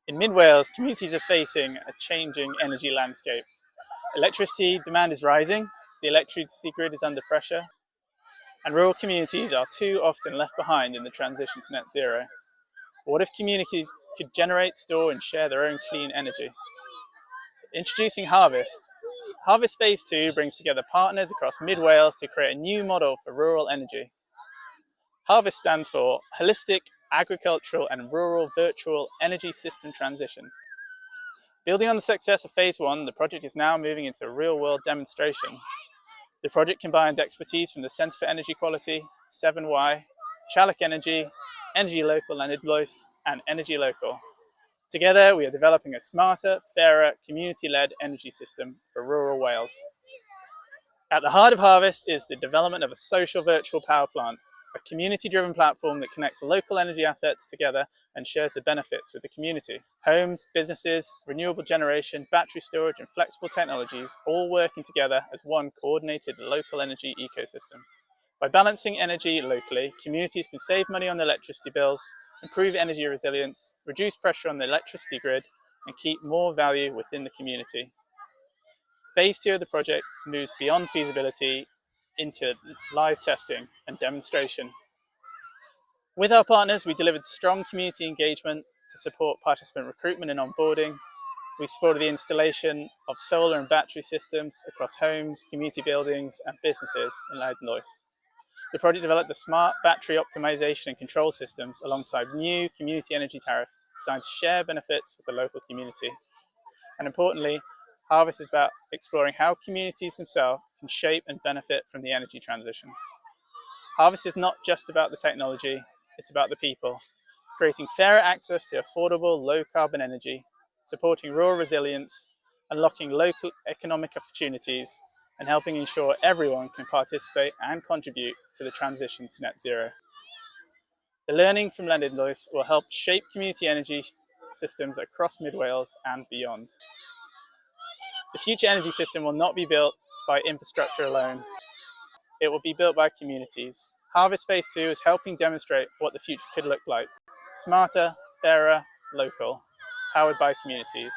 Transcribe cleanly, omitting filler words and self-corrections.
In mid-Wales, communities are facing a changing energy landscape. Electricity demand is rising, the electricity grid is under pressure, and rural communities are too often left behind in the transition to net zero. What if communities could generate, store and share their own clean energy? Introducing Harvest. Harvest Phase 2 brings together partners across mid-Wales to create a new model for rural energy. Harvest stands for Holistic Agricultural and Rural Virtual Energy System Transition. Building on the success of Phase 1, the project is now moving into a real-world demonstration. The project combines expertise from the Centre for Energy Quality, Severn Wye, Challoch Energy, Local and Llanidloes, and Energy Local. Together, we are developing a smarter, fairer, community-led energy system for rural Wales. At the heart of Harvest is the development of a social virtual power plant, a community-driven platform that connects local energy assets together and shares the benefits with the community. Homes, businesses, renewable generation, battery storage and flexible technologies all working together as one coordinated local energy ecosystem. By balancing energy locally, communities can save money on their electricity bills, improve energy resilience, reduce pressure on the electricity grid, and keep more value within the community. Phase 2 of the project moves beyond feasibility into live testing and demonstration. With our partners, we delivered strong community engagement to support participant recruitment and onboarding. We supported the installation of solar and battery systems across homes, community buildings and businesses in Llanidloes. The project developed the smart battery optimization and control systems alongside new community energy tariffs designed to share benefits with the local community. And importantly, Harvest is about exploring how communities themselves can shape and benefit from the energy transition. Harvest is not just about the technology, it's about the people, creating fairer access to affordable, low-carbon energy, supporting rural resilience, unlocking local economic opportunities, and helping ensure everyone can participate and contribute to the transition to net zero. The learning from Llanidloes will help shape community energy systems across mid-Wales and beyond. The future energy system will not be built by infrastructure alone. It will be built by communities. Harvest Phase 2 is helping demonstrate what the future could look like. Smarter, fairer, local, powered by communities.